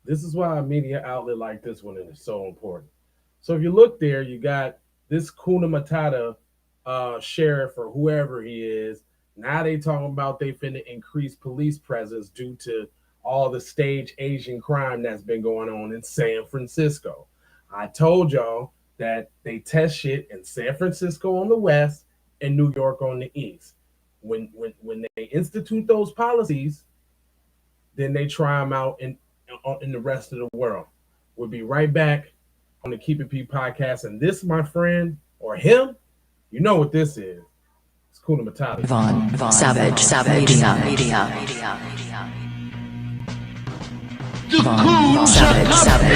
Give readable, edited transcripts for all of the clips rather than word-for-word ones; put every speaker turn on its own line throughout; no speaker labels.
This is why a media outlet like this one is so important. So if you look there, you got this Kuna Matata sheriff or whoever he is. Now they talking about they finna increase police presence due to all the stage Asian crime that's been going on in San Francisco. I told y'all that they test shit in San Francisco on the west and New York on the east. When they institute those policies, then they try them out in the rest of the world. We'll be right back on the Keep It P podcast. And this, my friend, or him, you know what this is. It's Kuna Matata.
Von Savage Media. Von Savage.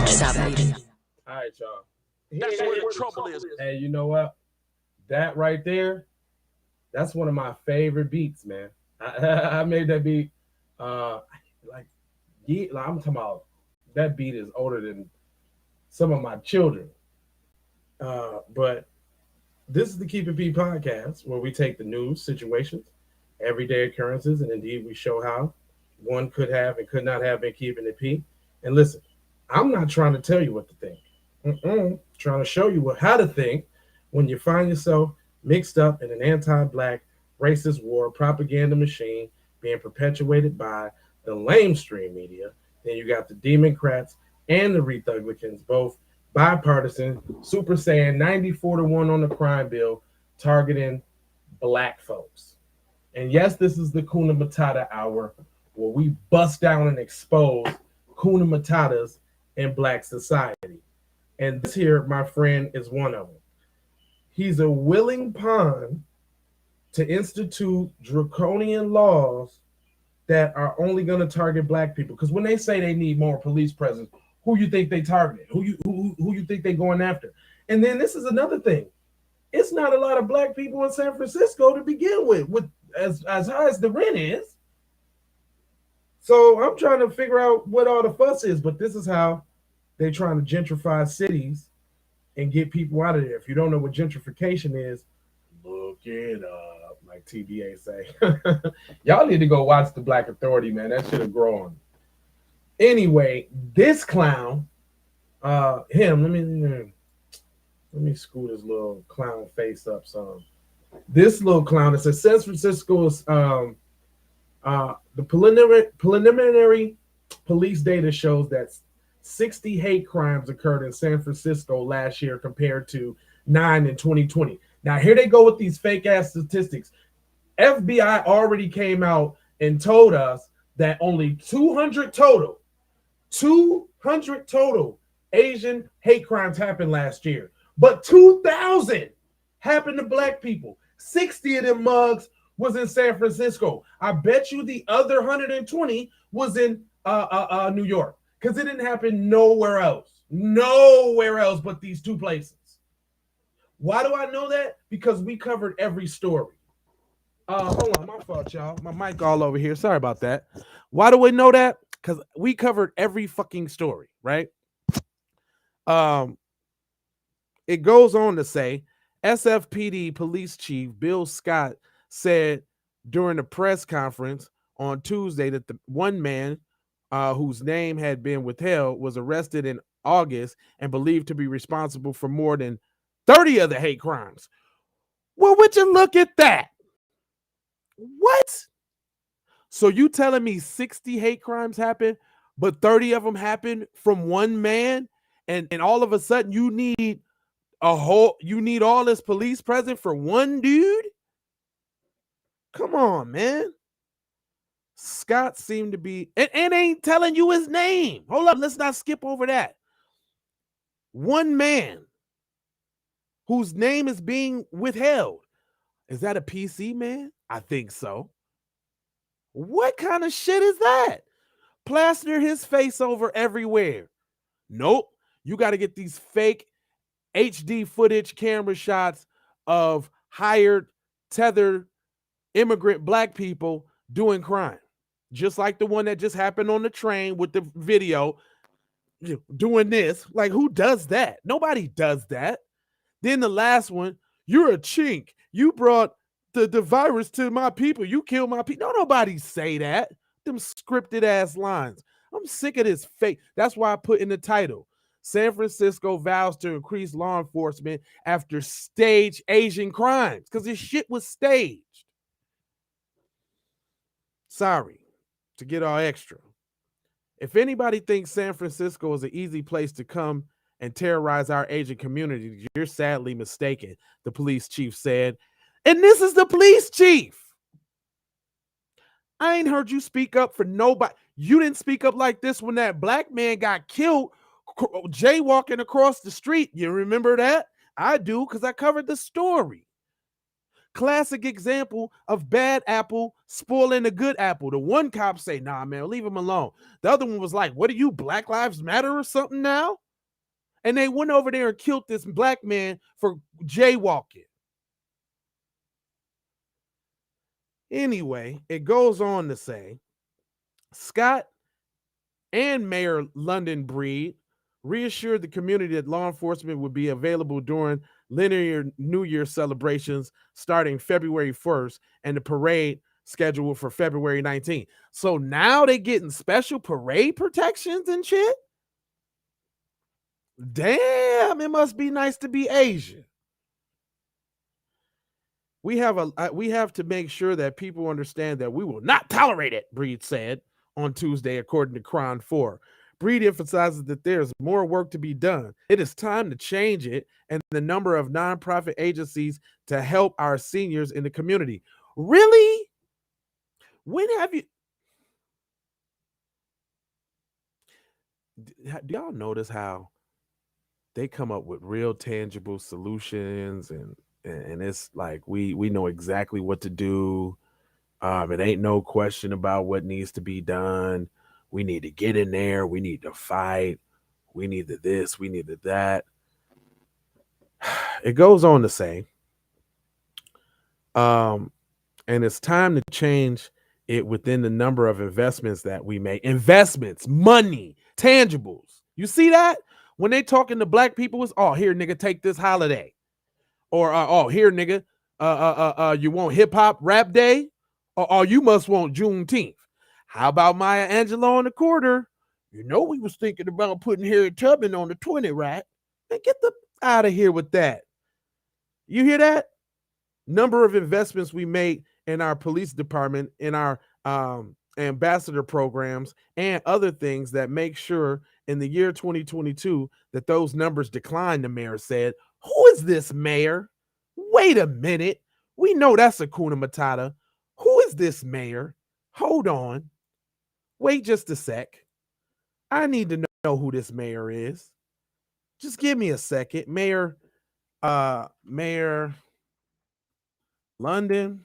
Savage.
All right, y'all.
That's where the trouble is.
Hey, you know what? That right there, that's one of my favorite beats, man. I made that beat. Like I'm talking about that beat is older than some of my children. But this is the Keep It P podcast where we take the news, situations, everyday occurrences, and indeed we show how one could have and could not have been keeping it P. And listen, I'm not trying to tell you what to think. Trying to show you how to think when you find yourself mixed up in an anti-black racist war propaganda machine being perpetuated by the lamestream media. Then you got the Democrats and the Republicans, both bipartisan, super saying 94-1 on the crime bill, targeting black folks. And yes, this is the Kuna Matata hour where we bust down and expose Kuna Matatas in black society. And this here, my friend, is one of them. He's a willing pawn to institute draconian laws that are only going to target black people. Because when they say they need more police presence, who you think they targeted? Who you think they going after? And then this is another thing. It's not a lot of black people in San Francisco to begin with as high as the rent is. So I'm trying to figure out what all the fuss is, but this is how they're trying to gentrify cities and get people out of there. If you don't know what gentrification is, look it up, like TBA say. Y'all need to go watch The Black Authority, man. That should have grown. Anyway, this clown, him, let me screw this little clown face up some. This little clown, it says San Francisco's the preliminary police data shows that 60 hate crimes occurred in San Francisco last year compared to 9 in 2020. Now, here they go with these fake ass statistics. FBI already came out and told us that only 200 total Asian hate crimes happened last year. But 2,000 happened to black people. 60 of them mugs was in San Francisco. I bet you the other 120 was in New York. Because it didn't happen nowhere else but these two places. Why do I know that? Because we covered every story. Hold on, my fault, y'all. My mic all over here. Sorry about that. Why do we know that? Because we covered every fucking story, right? It goes on to say, SFPD Police Chief Bill Scott said during a press conference
on Tuesday that the one man whose name had been withheld was arrested in August and believed to be responsible for more than 30 other hate crimes. Well, would you look at that? What? So you telling me 60 hate crimes happen, but 30 of them happen from one man, and all of a sudden you need all this police presence for one dude? Come on, man. Scott seemed to be and ain't telling you his name. Hold up, let's not skip over that. One man whose name is being withheld. Is that a PC man? I think so. What kind of shit is that? Plaster his face over everywhere. Nope. You got to get these fake HD footage camera shots of hired, tethered immigrant black people doing crime. Just like the one that just happened on the train with the video doing this. Like, who does that? Nobody does that. Then the last one, you're a chink. You brought the virus to my people. You killed my people. No, nobody say that. Them scripted ass lines. I'm sick of this fake. That's why I put in the title, San Francisco vows to increase law enforcement after staged Asian crimes, because this shit was staged. Sorry to get all extra. If anybody thinks San Francisco is an easy place to come and terrorize our Asian community, you're sadly mistaken, the police chief said. And this is the police chief. I ain't heard you speak up for nobody. You didn't speak up like this when that black man got killed jaywalking across the street. You remember that? I do, because I covered the story. Classic example of bad apple spoiling a good apple. The one cop say, nah, man, leave him alone. The other one was like, what are you, Black Lives Matter or something now? And they went over there and killed this black man for jaywalking. Anyway, it goes on to say, Scott and Mayor London Breed reassured the community that law enforcement would be available during Lunar New Year celebrations starting February 1st and the parade scheduled for February 19th. So now they getting special parade protections and shit? Damn, it must be nice to be Asian. We have to make sure that people understand that we will not tolerate it, Breed said on Tuesday, according to Cron 4. Breed emphasizes that there's more work to be done. It is time to change it and the number of nonprofit agencies to help our seniors in the community. Really? When have you... Do y'all notice how they come up with real tangible solutions and it's like we know exactly what to do. It ain't no question about what needs to be done. We need to get in there. We need to fight. We need this. We need that. It goes on to say, and it's time to change it within the number of investments that we make. Investments, money, tangibles. You see that? When they talking to black people, it's, oh, here, nigga, take this holiday. Or, oh, here, nigga, you want hip-hop rap day? Or you must want Juneteenth. How about Maya Angelou on the quarter? You know we was thinking about putting Harriet Tubman on the 20, right? Man, get the out of here with that. You hear that? Number of investments we make in our police department, in our ambassador programs, and other things that make sure in the year 2022 that those numbers decline, the mayor said. Who is this mayor? Wait a minute. We know that's Hakuna Matata. Who is this mayor? Hold on. Wait just a sec. I need to know who this mayor is. Just give me a second. Mayor London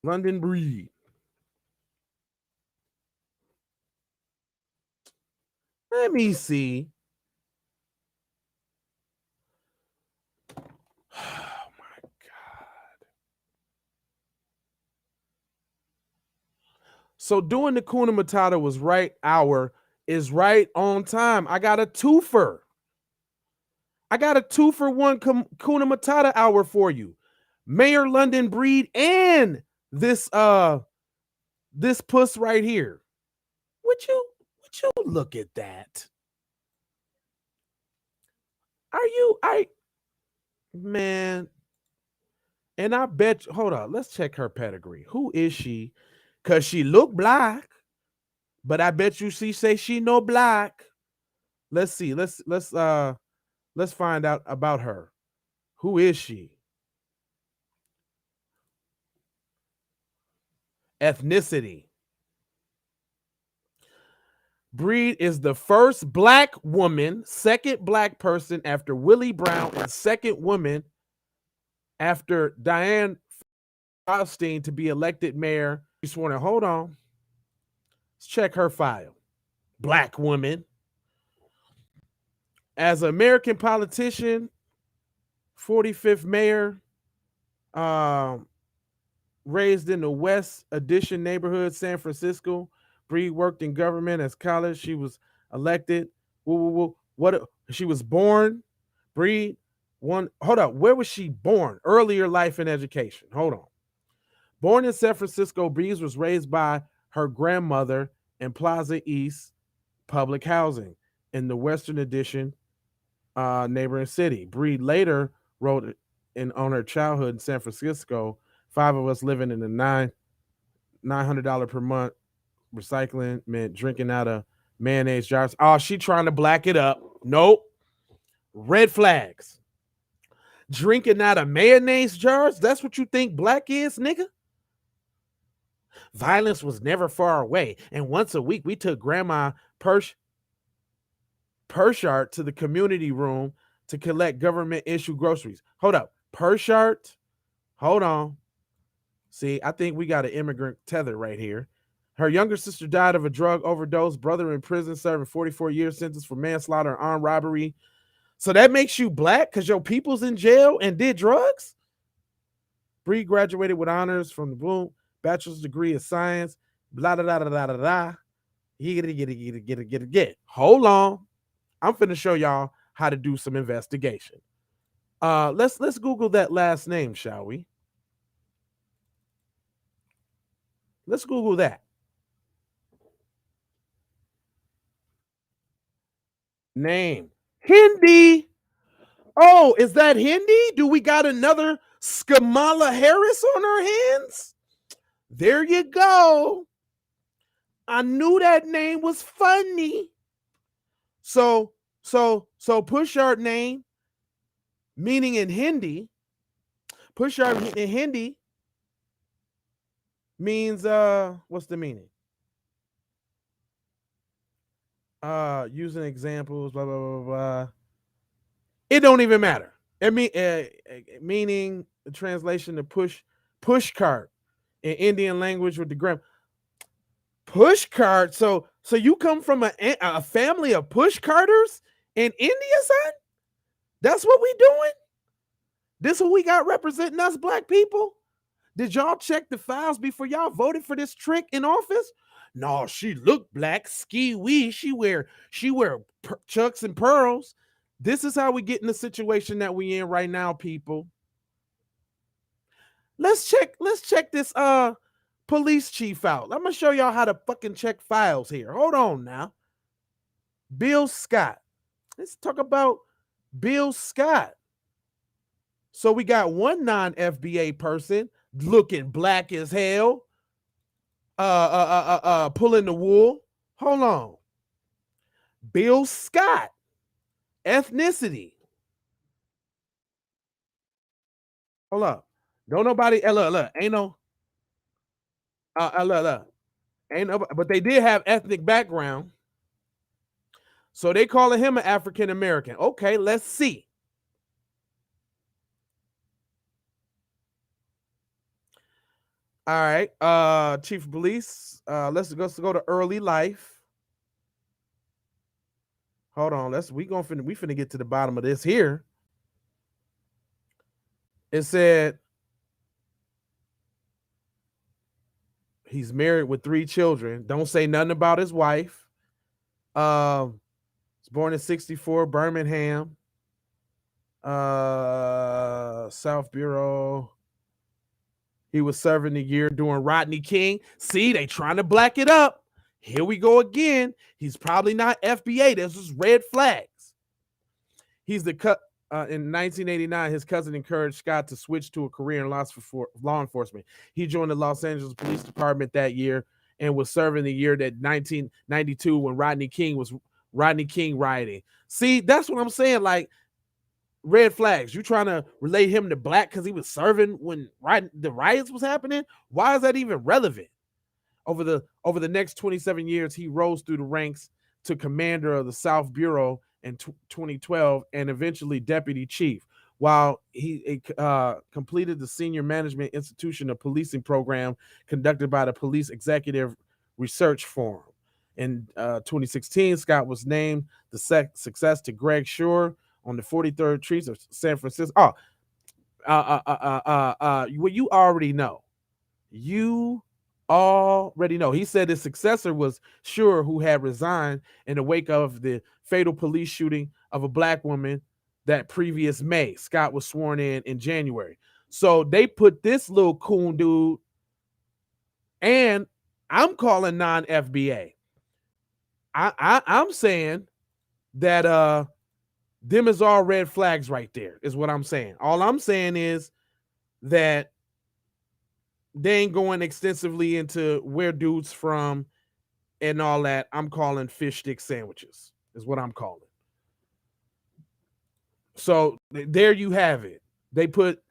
Breed. Let me see. Oh my God. So doing the Kuna Matata was right hour is right on time. I got a twofer. I got a 2-for-1 Kuna Matata hour for you. Mayor London Breed and this puss right here. Would you look at that? Man, and I bet hold on, let's check her pedigree. Who is she? Cause she look black, but I bet you she say she no black. Let's see. Let's find out about her. Who is she? Ethnicity. Breed is the first black woman, second black person after Willie Brown, and second woman after Diane Feinstein to be elected mayor. She's sworn in. Hold on. Let's check her file. Black woman. As an American politician, 45th mayor, raised in the West Addition neighborhood, San Francisco. Breed worked in government as college. She was elected. What? She was born. Breed one. Hold up. Where was she born? Earlier life and education. Hold on. Born in San Francisco, Breed was raised by her grandmother in Plaza East public housing in the Western Addition neighboring city. Breed later wrote on her childhood in San Francisco. 5 of us living in the $900 per month recycling meant drinking out of mayonnaise jars. Oh, she trying to black it up. Nope. Red flags. Drinking out of mayonnaise jars? That's what you think black is, nigga? Violence was never far away. And once a week, we took Grandma Pershart to the community room to collect government issue groceries. Hold up. Pershart? Hold on. See, I think we got an immigrant tether right here. Her younger sister died of a drug overdose. Brother in prison serving 44 years sentence for manslaughter and armed robbery. So that makes you black because your people's in jail and did drugs? Bree graduated with honors from the Bloom bachelor's degree of science. Blah, blah, blah, blah, blah, blah. Get. Hold on. I'm finna show y'all how to do some investigation. Let's Google that last name, shall we? Let's Google that. Name. Hindi. Oh, is that Hindi? Do we got another Skamala Harris on our hands? There you go. I knew that name was funny. So Pushart name, meaning in Hindi, Pushart in Hindi means what's the meaning? Using examples, blah blah blah blah. It don't even matter. Meaning the translation to push cart in Indian language with the grammar. Push cart. So you come from a family of push carters in India, son? That's what we doing? This who we got representing us black people? Did y'all check the files before y'all voted for this trick in office? No, she looked black, ski wee. She wear chucks and pearls. This is how we get in the situation that we in right now, people. Let's check this police chief out. I'm gonna show y'all how to fucking check files here. Hold on now. Bill Scott. Let's talk about Bill Scott. So we got one non-FBA person looking black as hell, pulling the wool. Hold on. Bill Scott. Ethnicity. Hold up. Don't nobody look. Ain't no look. Ain't nobody, but they did have ethnic background. So they calling him an African American. Okay, let's see. All right, chief of police. Let's go to early life. Hold on, we finna get to the bottom of this here. It said he's married with 3 children. Don't say nothing about his wife. Was born in 64, Birmingham, South Bureau. He was serving the year during Rodney King. See, they trying to black it up. Here we go again. He's probably not FBA. This is red flags. He's the in 1989, his cousin encouraged Scott to switch to a career in law enforcement. He joined the Los Angeles Police Department that year and was serving the year that 1992 when Rodney King rioting. See, that's what I'm saying. Like, red flags. You trying to relate him to black because he was serving when the riots was happening? Why is that even relevant? Over the next 27 years, he rose through the ranks to commander of the South Bureau in 2012 and eventually deputy chief, while he completed the Senior Management Institution of Policing program conducted by the Police Executive Research Forum. In 2016, Scott was named the success to Greg Shore on the 43rd Street of San Francisco. Well, you already know. You already know. He said his successor was Shore, who had resigned in the wake of the fatal police shooting of a black woman that previous May. Scott was sworn in January. So they put this little coon dude, and I'm calling non-FBA. I'm saying that them is all red flags right there, is what I'm saying. All I'm saying is that they ain't going extensively into where dude's from and all that. I'm calling fish stick sandwiches, is what I'm calling. So there you have it. They put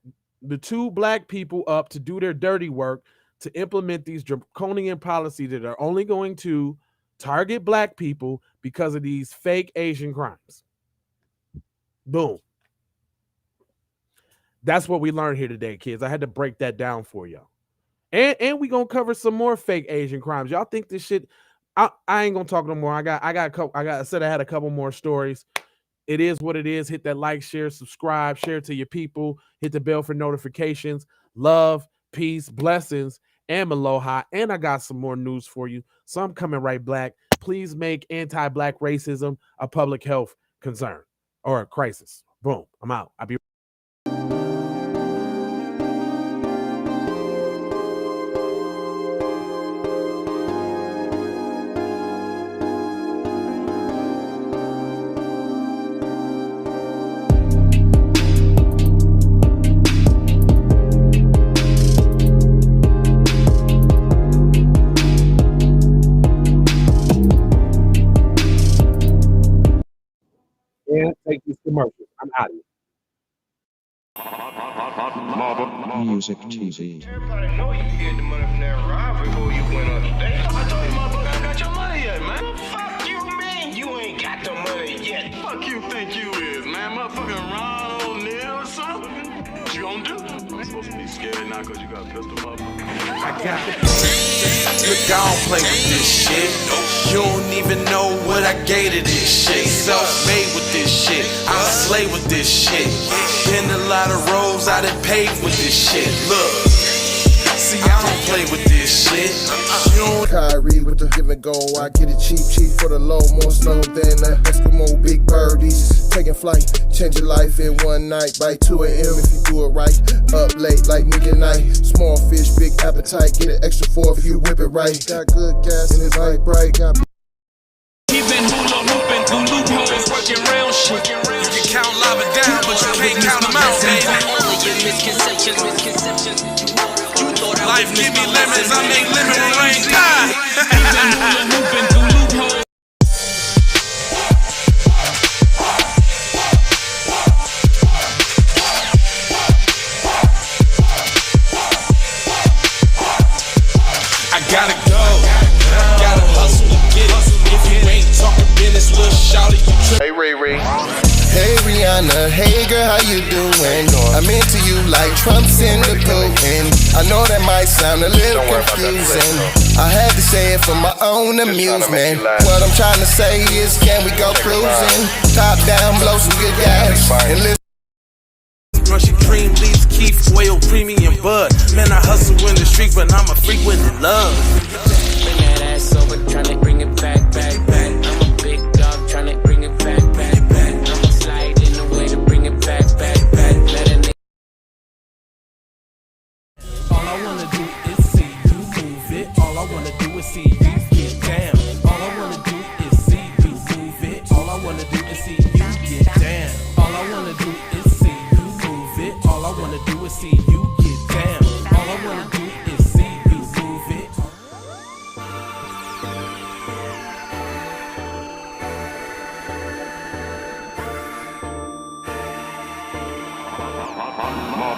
the two black people up to do their dirty work to implement these draconian policies that are only going to target black people because of these fake Asian crimes. Boom. That's what we learned here today, kids. I had to break that down for y'all. And we gonna cover some more fake Asian crimes. Y'all think this shit? I ain't gonna talk no more. I said I had a couple more stories. It is what it is. Hit that like, share, subscribe, share it to your people. Hit the bell for notifications. Love, peace, blessings, and aloha. And I got some more news for you. So I'm coming right back. Please make anti-black racism a public health concern or a crisis. Boom. I'm out. I'll be take these commercials. I'm out of here.
Music TV.
Everybody know you get the money from that ride before you went on stage. I told you motherfucker I got your money yet, man. Fuck you, man. You ain't got the money yet. Fuck you think you is, man. Motherfucking Ron O'Neal or something. What you gonna do? I'm supposed to be scared now because you got a pistol, motherfucker.
I got it.
Look, I don't play with this shit. You don't even know what I gave to this shit. Self-made with this shit. I slay with this shit. Been a lot of roads I done paved with this shit. Look, see, I don't play with this shit.
Kyrie with the give and go. I get it cheap for the low. More snow than the Eskimo big birdies. Taking flight, change your life in one night. By 2 a.m. if you do it right. Up late like nigga night. Small fish, big appetite. Get an extra 4 if you whip it right. Got good gas and it's light bright. Got
He been hula hooping through loopholes, working round shit. You can count lava down, but you can't count them out, baby. Life give me lemons, I make lemon rain die. I gotta go, gotta hustle to get it. If you ain't talking business, little shawty, you trip.
Hey Ray Ray. Hey Rihanna, hey girl, how you doing? I'm into you like Trump's in the Putin. I know that might sound a little confusing. I had to say it for my own amusement. What I'm trying to say is, can we go cruising? Top down, blow some good gas, and listen.
Russian cream, leaves, Keith, oil, premium bud. Man, I hustle in the street, but I'm a freak with the love.
Bring that ass over, tryna bring it back. I'm a big dog, tryna bring it back. I'ma slide in the way to bring it back. Let a nigga.
All I wanna
is see you get down. All I wanna do is see you move it. All I wanna do is see you get down. All I wanna do is see you move it. All I wanna do is see you